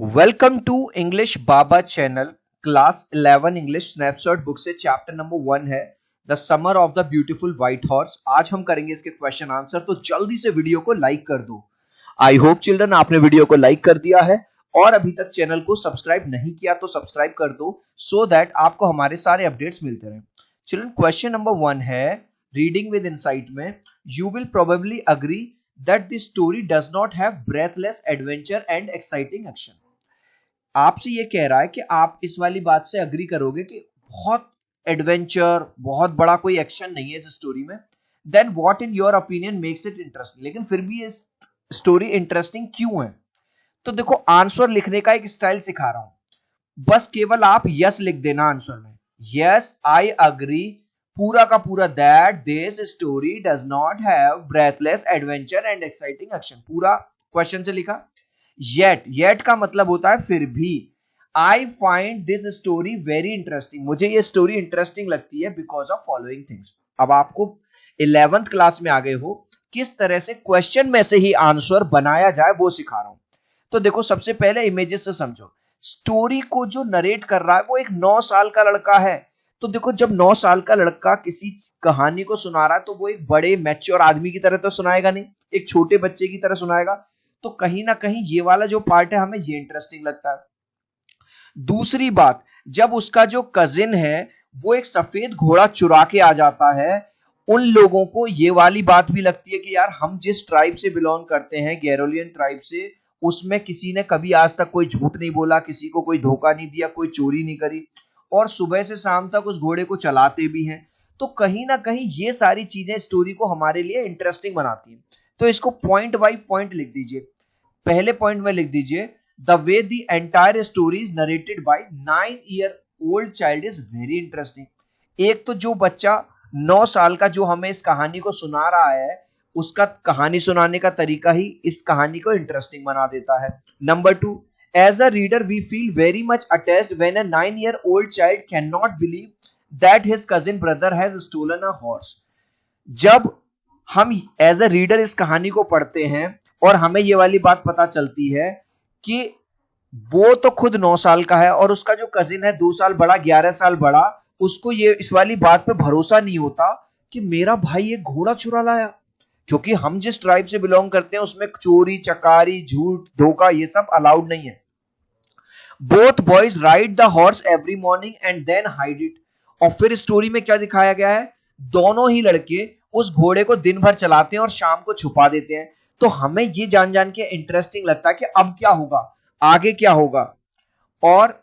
Welcome to English Baba channel. Class 11 English snapshot book से chapter number 1 है the summer of the beautiful white horse. आज हम करेंगे इसके क्वेश्चन आंसर, तो जल्दी से वीडियो को लाइक कर दो। आई होप चिल्ड्रन आपने वीडियो को लाइक कर दिया है और अभी तक चैनल को सब्सक्राइब नहीं किया तो सब्सक्राइब कर दो सो दैट आपको हमारे सारे अपडेट्स मिलते रहे। चिल्ड्रन क्वेश्चन नंबर 1 है रीडिंग विद इनसाइट में you will probably agree that the story does not have breathless adventure and exciting action. आपसे ये कह रहा है कि आप इस वाली बात से अग्री करोगे कि बहुत एडवेंचर, बहुत बड़ा कोई एक्शन नहीं है इस स्टोरी में। Then what in your opinion makes it interesting, लेकिन फिर भी ये स्टोरी इंटरेस्टिंग क्यों है? तो देखो, आंसर लिखने का एक स्टाइल सिखा रहा हूं, बस केवल आप यस लिख देना आंसर में। यस आई अग्री पूरा का पूरा that this story does not have breathless adventure and exciting action, पूरा क्वेश्चन से लिखा। येट का मतलब होता है फिर भी। I find this story very interesting, मुझे ये स्टोरी इंटरेस्टिंग लगती है बिकॉज ऑफ फॉलोइंग थिंग्स। अब आपको 11th क्लास में आ गए हो, किस तरह से क्वेश्चन में से ही आंसर बनाया जाए वो सिखा रहा हूं। तो देखो, सबसे पहले इमेजेस से समझो। स्टोरी को जो नरेट कर रहा है वो एक 9 साल का लड़का है। तो देखो, जब 9 साल का लड़का किसी कहानी को सुना रहा है तो वो एक बड़े मैच्योर आदमी की तरह तो सुनाएगा नहीं, एक छोटे बच्चे की तरह सुनाएगा। तो कहीं ना कहीं ये वाला जो पार्ट है हमें ये इंटरेस्टिंग लगता है। दूसरी बात, जब उसका जो कजिन है वो एक सफेद घोड़ा चुरा के आ जाता है, उन लोगों को ये वाली बात भी लगती है कि यार हम जिस ट्राइब से बिलोंग करते हैं, गैरोलियन ट्राइब से, उसमें किसी ने कभी आज तक कोई झूठ नहीं बोला, किसी को कोई धोखा नहीं दिया, कोई चोरी नहीं करी, और सुबह से शाम तक उस घोड़े को चलाते भी हैं। तो कहीं ना कहीं ये सारी चीजें स्टोरी को हमारे लिए इंटरेस्टिंग बनाती हैं। तो इसको पॉइंट बाय पॉइंट लिख दीजिए। पहले पॉइंट में लिख दीजिए the way the entire story is narrated by 9-year-old child is very interesting. एक तो जो बच्चा 9 साल का जो हमें इस कहानी को सुना रहा है, उसका कहानी सुनाने का तरीका ही इस कहानी को इंटरेस्टिंग बना देता है। Number 2, as a reader we feel very much attached when a 9-year-old child can not believe that his cousin brother has stolen a horse. जब हम एज अ रीडर इस कहानी को पढ़ते हैं और हमें ये वाली बात पता चलती है कि वो तो खुद 9 साल का है और उसका जो कजिन है 2 साल बड़ा, 11 साल बड़ा, उसको ये इस वाली बात पे भरोसा नहीं होता कि मेरा भाई ये घोड़ा चुरा लाया। क्योंकि हम जिस ट्राइब से बिलोंग करते हैं उसमें चोरी, चकारी, झूठ, धोखा ये सब अलाउड नहीं है। Both boys ride the horse every morning and then hide it. और फिर स्टोरी में क्या दिखाया गया है? दोनों ही लड़के उस घोड़े को दिन भर चलाते हैं और शाम को छुपा देते हैं। तो हमें ये जान जान के इंटरेस्टिंग लगता है कि अब क्या होगा, आगे क्या होगा, और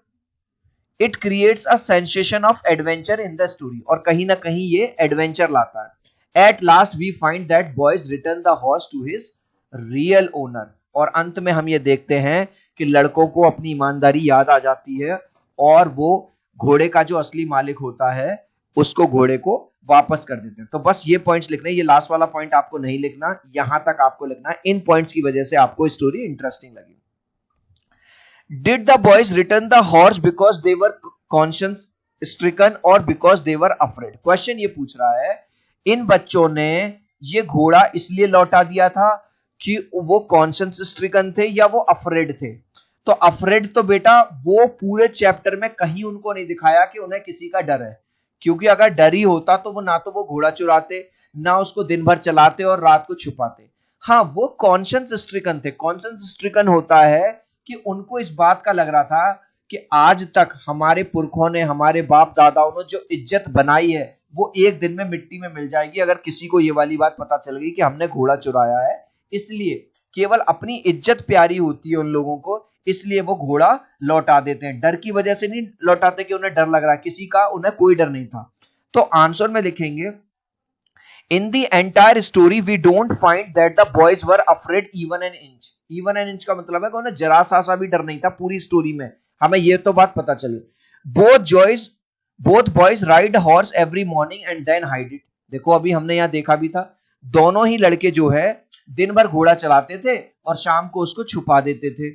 it creates a sensation of adventure in the story, और कहीं ना कहीं ये एडवेंचर लाता है। At last we find that boys return the horse to his real owner, और अंत में हम ये देखते हैं कि लड़कों को अपनी ईमानदारी याद आ जाती है और वो घोड़े का जो असली मालिक होता है उसको, घोड़े को वापस कर देते हैं। तो बस ये पॉइंट्स लिखने, ये लास्ट वाला पॉइंट आपको नहीं लिखना, यहां तक आपको लिखना है। इन पॉइंट्स की वजह से आपको स्टोरी इंटरेस्टिंग लगी। Did the boys return the horse because they were conscience stricken or because they were afraid? Question ये पूछ रहा है, इन बच्चों ने ये घोड़ा इसलिए लौटा दिया था कि वो कॉन्शियंस स्ट्रिकन थे या वो अफ्रेड थे? तो अफ्रेड तो बेटा वो पूरे चैप्टर में कहीं उनको नहीं दिखाया कि उन्हें किसी का डर है, क्योंकि अगर डर ही होता तो वो ना तो वो घोड़ा चुराते, ना उसको दिन भर चलाते और रात को छुपाते। हाँ, वो कॉन्शियंस स्ट्रिकन थे। कॉन्शियंस स्ट्रिकन होता है कि उनको इस बात का लग रहा था कि आज तक हमारे पुरखों ने, हमारे बाप दादाओं ने जो इज्जत बनाई है वो एक दिन में मिट्टी में मिल जाएगी अगर किसी को ये वाली बात पता चल गई कि हमने घोड़ा चुराया है। इसलिए केवल अपनी इज्जत प्यारी होती है उन लोगों को, इसलिए वो घोड़ा लौटा देते हैं। डर की वजह से नहीं लौटाते कि उन्हें डर लग रहा है, किसी का उन्हें कोई डर नहीं था। तो आंसर में लिखेंगे in the entire story we don't find that the boys were afraid even an inch. Even an inch का मतलब है कि उन्हें जरा सा भी डर नहीं था पूरी स्टोरी में, हमें ये तो बात पता चली। Both boys ride horse every morning and then hide it. देखो, अभी हमने यहां देखा भी था, दोनों ही लड़के जो है दिन भर घोड़ा चलाते थे और शाम को उसको छुपा देते थे।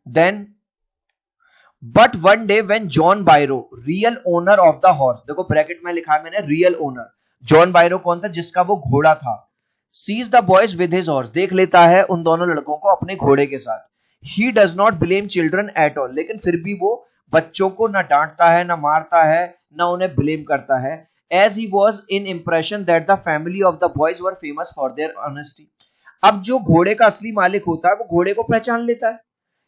Then, but one day when John Byro, real owner of the horse, देखो ब्रैकेट में लिखा है मैंने रियल ओनर, जॉन बायरो कौन था? जिसका वो घोड़ा था। sees the boys with his horse, देख लेता है उन दोनों लड़कों को अपने घोड़े के साथ। He does not blame children at all, लेकिन फिर भी वो बच्चों को ना डांटता है, ना मारता है, ना उन्हें ब्लेम करता है। As he was in impression that the family of the boys were famous for their honesty. अब जो घोड़े का असली मालिक होता है वो घोड़े को पहचान लेता है,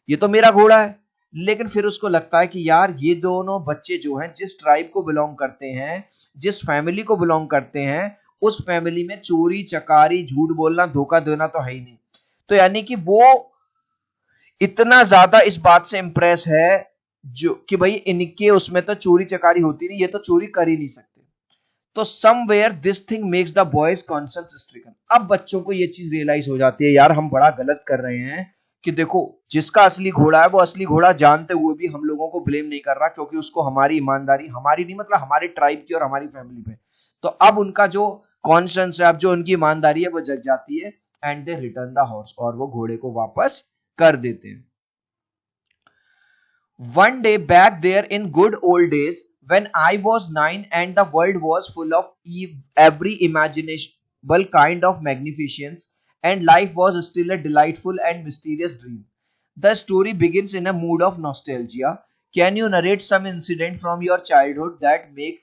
ये तो मेरा घोड़ा है। लेकिन फिर उसको लगता है कि यार ये दोनों बच्चे जो हैं, जिस ट्राइब को बिलोंग करते हैं, जिस फैमिली को बिलोंग करते हैं, उस फैमिली में चोरी चकारी, झूठ बोलना, धोखा देना तो है ही नहीं। तो यानी कि वो इतना ज्यादा इस बात से इंप्रेस है जो कि भाई इनके उसमें तो चोरी चकारी होती नहीं, ये तो चोरी कर ही नहीं सकते। तो somewhere this thing makes the boys conscious stricken. अब बच्चों को ये चीज रियलाइज हो जाती है, यार हम बड़ा गलत कर रहे हैं कि देखो जिसका असली घोड़ा है वो असली घोड़ा जानते हुए भी हम लोगों को ब्लेम नहीं कर रहा, क्योंकि उसको हमारी ईमानदारी, हमारी नहीं मतलब हमारे ट्राइब की और हमारी फैमिली पे। तो अब उनका जो कॉन्शियस है, अब जो उनकी ईमानदारी है वो जग जाती है, and they return the horse, और वो घोड़े को वापस कर देते हैं। One day back there in good old days, when I was 9 and the world was full of every imaginable kind of magnificence, and life was still a delightful and mysterious dream. The story begins in a mood of nostalgia. Can you narrate some incident from your childhood that make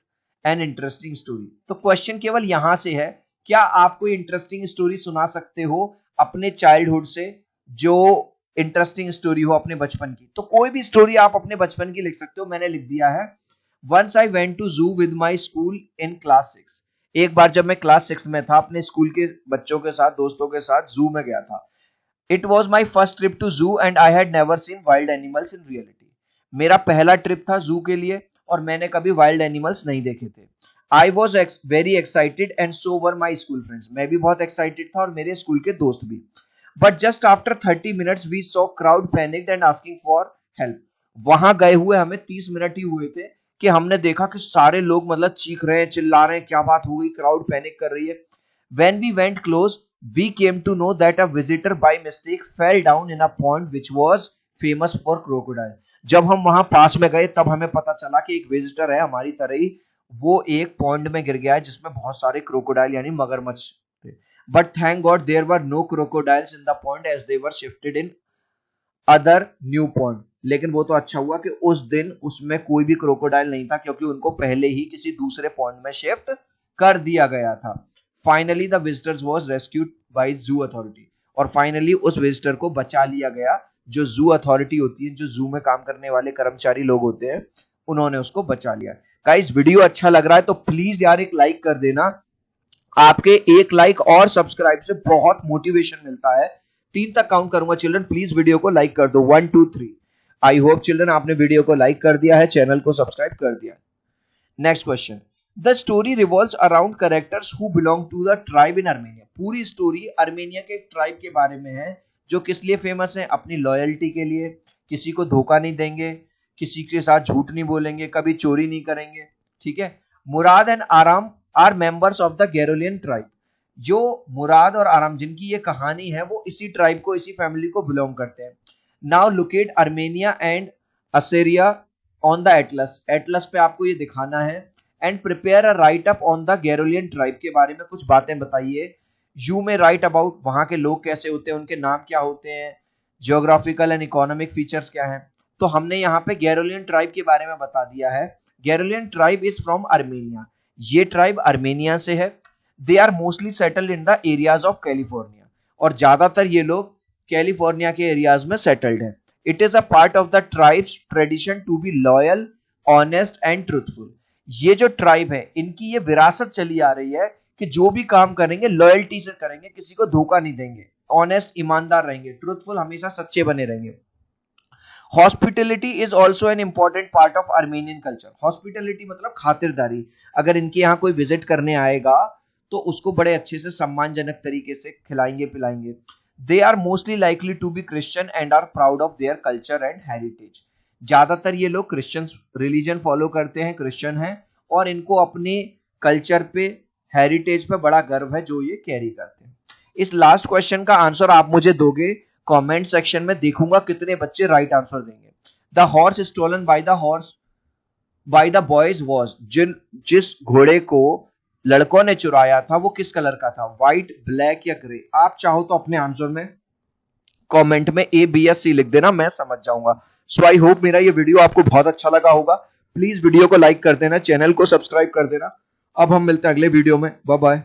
an interesting story? तो question केवल यहां से है, क्या आप कोई interesting story सुना सकते हो अपने चाइल्डहुड से, जो इंटरेस्टिंग स्टोरी हो अपने बचपन की? तो कोई भी स्टोरी आप अपने बचपन की लिख सकते हो, मैंने लिख दिया है। Once I went to zoo with my school in class 6। एक बार जब मैं क्लास 6 में था, अपने स्कूल के बच्चों के साथ, दोस्तों के साथ जू में गया था। It was my first trip to zoo and I had never seen wild animals in reality. मेरा पहला ट्रिप था जू के लिए और मैंने कभी वाइल्ड एनिमल्स नहीं देखे थे। I was very excited and so were my school friends. मैं भी बहुत एक्साइटेड था और मेरे स्कूल के दोस्त भी। But just after 30 minutes we saw crowd panicked and asking for help. वहां गए हुए हमें 30 मिनट ही हुए थे कि हमने देखा कि सारे लोग मतलब चीख रहे हैं, चिल्ला रहे हैं, क्या बात हो गई, क्राउड पैनिक कर रही है। When we went close, we came to know that a visitor by mistake fell down in a pond which was famous for crocodile. जब हम वहां पास में गए तब हमें पता चला कि एक विजिटर है हमारी तरह ही, वो एक पॉन्ड में गिर गया है जिसमें बहुत सारे क्रोकोडाइल यानी मगरमच्छ थे। But thank God there were no crocodiles in the pond as they were shifted in other new pond. लेकिन वो तो अच्छा हुआ कि उस दिन उसमें कोई भी क्रोकोडाइल नहीं था, क्योंकि उनको पहले ही किसी दूसरे पॉन्ड में शिफ्ट कर दिया गया था। Finally the visitors was rescued bye zoo authority. और फाइनली उस विजिटर को बचा लिया गया। जो जू अथॉरिटी होती है, जो जू में काम करने वाले कर्मचारी लोग होते हैं, उन्होंने उसको बचा लिया। गाइस वीडियो अच्छा लग रहा है तो प्लीज यार एक लाइक कर देना। आपके एक लाइक और सब्सक्राइब से बहुत मोटिवेशन मिलता है। 3 तक काउंट करूंगा चिल्ड्रन, प्लीज वीडियो को लाइक कर दो। 1 2 3। आई होप चिल्ड्रन आपने वीडियो को लाइक कर दिया है, चैनल को सब्सक्राइब कर दिया। Next question, the story revolves around characters who belong to the tribe in Armenia. पूरी स्टोरी आर्मेनिया के ट्राइब के बारे में है, जो किस लिए फेमस है? अपनी लॉयल्टी के लिए, किसी को धोखा नहीं देंगे, किसी के साथ झूठ नहीं बोलेंगे, कभी चोरी नहीं करेंगे। ठीक है। Mourad and Aram are members of the Garoghlanian tribe. जो मुराद और आराम जिनकी ये कहानी है, वो इसी ट्राइब को, इसी फैमिली को बिलोंग करते हैं। Now locate Armenia and Assyria on the atlas. Atlas पे आपको ये दिखाना है। And prepare a write up on the Garoghlanian tribe के बारे में कुछ बातें बताइए। यू में राइट अबाउट वहां के लोग कैसे होते हैं, उनके नाम क्या होते हैं, जियोग्राफिकल एंड इकोनॉमिक फीचर्स क्या हैं। तो हमने यहाँ पे गैरोलियन ट्राइब के बारे में बता दिया है। Garoghlanian tribe is from Armenia. ये ट्राइब आर्मेनिया से है। They are mostly settled in the areas of California. और ज्यादातर ये लोग कैलिफोर्निया के एरियाज में सेटल्ड है। It is a part of the tribe's tradition to be loyal, honest and truthful. ये जो ट्राइब है, इनकी ये विरासत चली आ रही है कि जो भी काम करेंगे लॉयल्टी से करेंगे, किसी को धोखा नहीं देंगे, ऑनेस्ट ईमानदार रहेंगे, ट्रूथफुल हमेशा सच्चे बने रहेंगे। Hospitality is also an important part of Armenian culture. Hospitality मतलब खातिरदारी। अगर इनके यहाँ कोई विजिट करने आएगा तो उसको बड़े अच्छे से सम्मानजनक तरीके से खिलाएंगे पिलाएंगे। They are mostly likely to be Christian and are proud of their culture and heritage. ज्यादातर ये लोग क्रिश्चियन रिलीजन फॉलो करते हैं, क्रिश्चियन हैं, और इनको अपने कल्चर पे, हेरिटेज पे बड़ा गर्व है जो ये कैरी करते हैं। इस लास्ट क्वेश्चन का आंसर आप मुझे दोगे कमेंट सेक्शन में, देखूंगा कितने बच्चे राइट आंसर देंगे। The horse stolen by the boys was. जिस घोड़े को लड़कों ने चुराया था वो किस कलर का था? व्हाइट, ब्लैक या ग्रे? आप चाहो तो अपने आंसर में कमेंट में ए, बी या सी लिख देना, मैं समझ जाऊंगा। सो आई होप मेरा ये वीडियो आपको बहुत अच्छा लगा होगा। प्लीज वीडियो को लाइक कर देना, चैनल को सब्सक्राइब कर देना। अब हम मिलते हैं अगले वीडियो में। Bye bye.